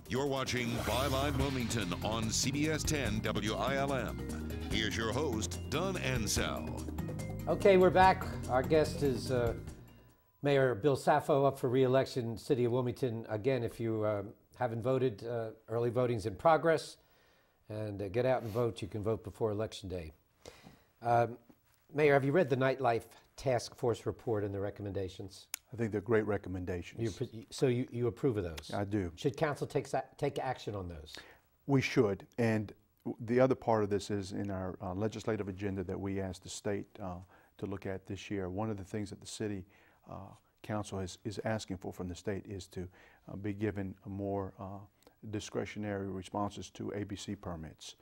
You're watching Byline Wilmington on CBS 10 WILM. Here's your host, Don Ansell. Okay, we're back. Our guest is Mayor Bill Saffo, up for re-election, City of Wilmington. Again, if you haven't voted, early voting's in progress. And get out and vote. You can vote before Election Day. Mayor, have you read the Nightlife Task Force report and the recommendations? I think they're great recommendations. So you approve of those? I do. Should council take action on those? We should. And the other part of this is in our legislative agenda that we asked the state to look at this year. One of the things that the city council is asking for from the state is to be given more discretionary responses to ABC permits.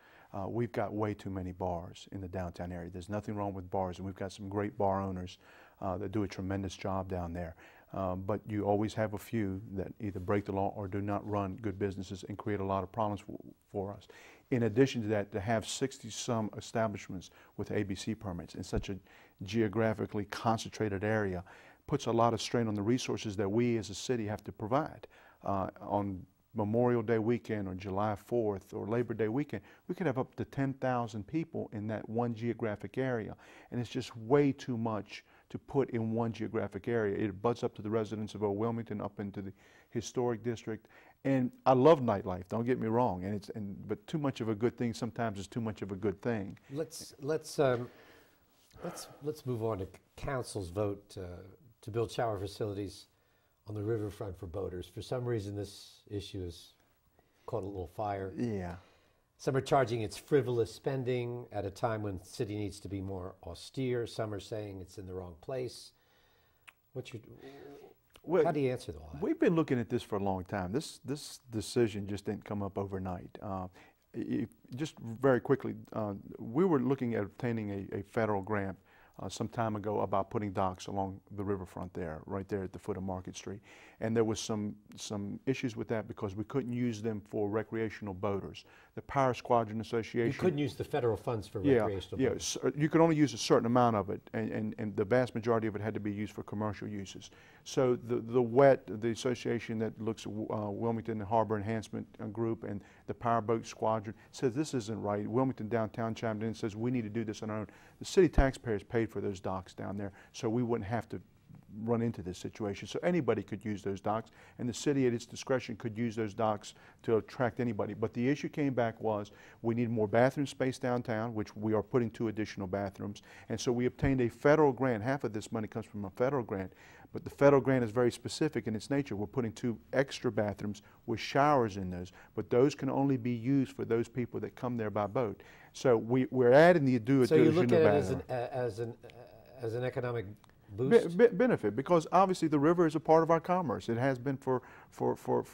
We've got way too many bars in the downtown area. There's nothing wrong with bars, and we've got some great bar owners that do a tremendous job down there. But you always have a few that either break the law or do not run good businesses and create a lot of problems for us. In addition to that, to have 60-some establishments with ABC permits in such a geographically concentrated area puts a lot of strain on the resources that we as a city have to provide. On Memorial Day weekend or July 4th or Labor Day weekend, we could have up to 10,000 people in that one geographic area. And it's just way too much to put in one geographic area. It butts up to the residents of Old Wilmington, up into the historic district. And I love nightlife, don't get me wrong. But too much of a good thing sometimes is too much of a good thing. Let's move on to council's vote to build shower facilities on the riverfront for boaters. For some reason, this issue has caught a little fire. Yeah. Some are charging it's frivolous spending at a time when the city needs to be more austere. Some are saying it's in the wrong place. How do you answer all that? We've been looking at this for a long time. This decision just didn't come up overnight. Just very quickly, we were looking at obtaining a federal grant some time ago about putting docks along the riverfront there, right there at the foot of Market Street. And there was some issues with that because we couldn't use them for recreational boaters. The Power Squadron Association... You couldn't use the federal funds for recreational boaters? Yeah, you could only use a certain amount of it, and the vast majority of it had to be used for commercial uses. So the WET, the association that looks at Wilmington Harbor Enhancement Group, and the Power Boat Squadron, says this isn't right. Wilmington Downtown chimed in and says we need to do this on our own. The city taxpayers paid for those docks down there, so we wouldn't have to run into this situation. So anybody could use those docks, and the city at its discretion could use those docks to attract anybody. But the issue came back was we need more bathroom space downtown, which we are putting 2 additional bathrooms. And so we obtained a federal grant. Half of this money comes from a federal grant, but the federal grant is very specific in its nature. We're putting 2 extra bathrooms with showers in those, but those can only be used for those people that come there by boat. So we're adding the do it. So you look at it as an economic boost? Benefit, because obviously the river is a part of our commerce. It has been for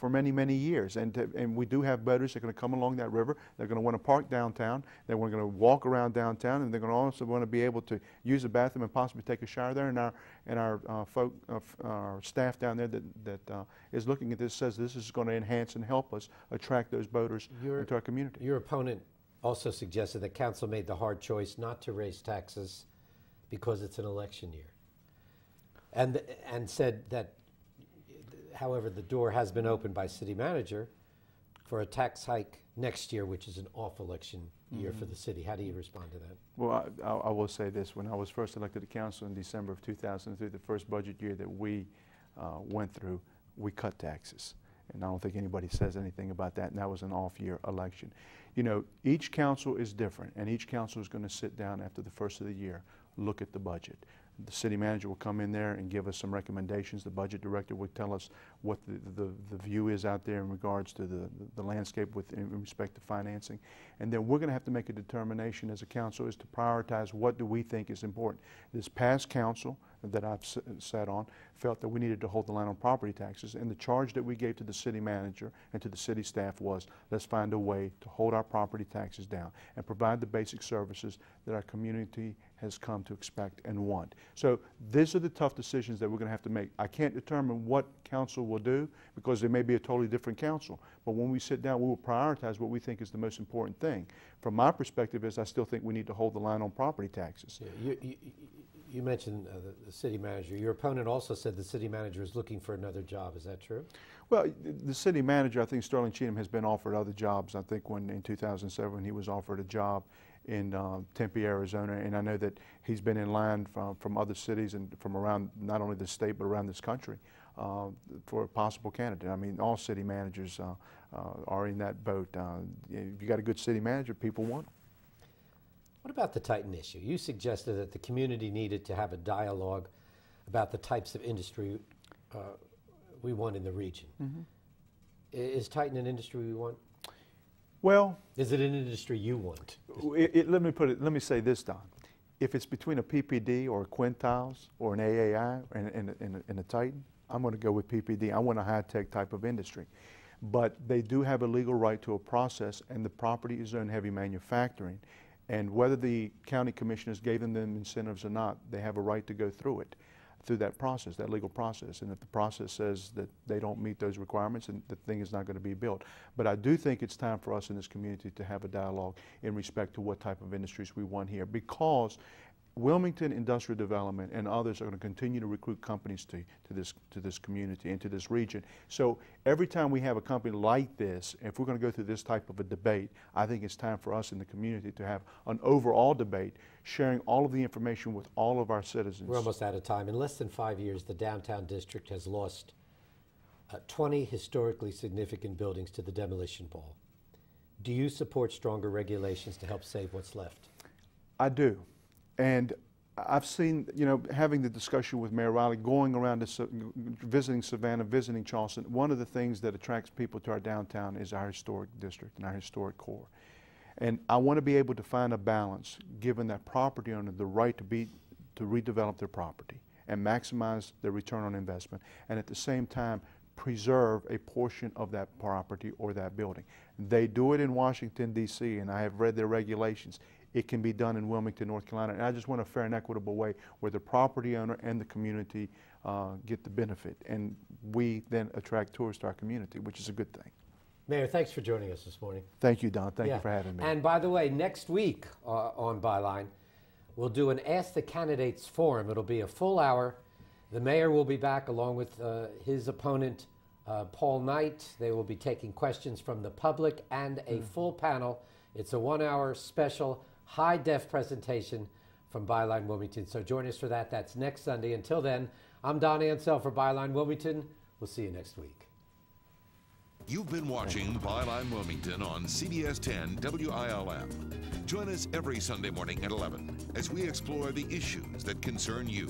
many, many years. And we do have boaters that are going to come along that river. They're going to want to park downtown. They're going to walk around downtown, and they're going to also want to be able to use the bathroom and possibly take a shower there. And our staff down there that is looking at this says this is going to enhance and help us attract those boaters into our community. Your opponent also suggested that council made the hard choice not to raise taxes because it's an election year. And said that, however, the door has been opened by city manager for a tax hike next year, which is an off-election year for the city. How do you respond to that? Well, I will say this. When I was first elected to council in December of 2003, the first budget year that we went through, we cut taxes. And I don't think anybody says anything about that, and that was an off-year election. You know, each council is different, and each council is going to sit down after the first of the year, look at the budget. The city manager will come in there and give us some recommendations. The budget director will tell us what the view is out there in regards to the landscape in respect to financing. And then we're going to have to make a determination as a council as to prioritize what do we think is important. This past council that I've sat on felt that we needed to hold the line on property taxes, and the charge that we gave to the city manager and to the city staff was let's find a way to hold our property taxes down and provide the basic services that our community has come to expect and want. So these are the tough decisions that we're going to have to make. I can't determine what council will do because there may be a totally different council, but when we sit down we will prioritize what we think is the most important thing. From my perspective is I still think we need to hold the line on property taxes. Yeah, You mentioned the city manager. Your opponent also said the city manager is looking for another job. Is that true? Well, the city manager, I think Sterling Cheatham has been offered other jobs. I think when in 2007 he was offered a job in Tempe, Arizona, and I know that he's been in line from other cities and from around not only the state but around this country for a possible candidate. I mean, all city managers are in that boat. If you got a good city manager, people want them. What about the Titan issue? You suggested that the community needed to have a dialogue about the types of industry we want in the region. Mm-hmm. Is Titan an industry we want? Well, is it an industry you want? Let me say this, Don. If it's between a PPD or a Quintiles or an AAI and a Titan, I'm going to go with PPD. I want a high-tech type of industry. But they do have a legal right to a process, and the property is zoned heavy manufacturing. And whether the county commissioners gave them incentives or not, they have a right to go through that process, that legal process. And if the process says that they don't meet those requirements, then the thing is not going to be built. But I do think it's time for us in this community to have a dialogue in respect to what type of industries we want here, because Wilmington Industrial Development and others are going to continue to recruit companies to this community and to this region. So every time we have a company like this, if we're going to go through this type of a debate, I think it's time for us in the community to have an overall debate, sharing all of the information with all of our citizens. We're almost out of time. In less than 5 years, the downtown district has lost 20 historically significant buildings to the demolition ball. Do you support stronger regulations to help save what's left? I do. And I've seen, you know, having the discussion with Mayor Riley, going around visiting Savannah, visiting Charleston, one of the things that attracts people to our downtown is our historic district and our historic core. And I want to be able to find a balance, giving that property owner the right to redevelop their property and maximize their return on investment, and at the same time preserve a portion of that property or that building. They do it in Washington, D.C., and I have read their regulations. It can be done in Wilmington, North Carolina, and I just want a fair and equitable way where the property owner and the community get the benefit, and we then attract tourists to our community, which is a good thing. Mayor, thanks for joining us this morning. Thank you, Don. Thank you for having me. And by the way, next week on Byline, we'll do an Ask the Candidates forum. It'll be a full hour. The mayor will be back along with his opponent, Paul Knight. They will be taking questions from the public and a full panel. It's a 1-hour special high-def presentation from Byline Wilmington. So join us for that. That's next Sunday. Until then, I'm Don Ansell for Byline Wilmington. We'll see you next week. You've been watching Byline Wilmington on CBS 10 WILM. Join us every Sunday morning at 11 as we explore the issues that concern you.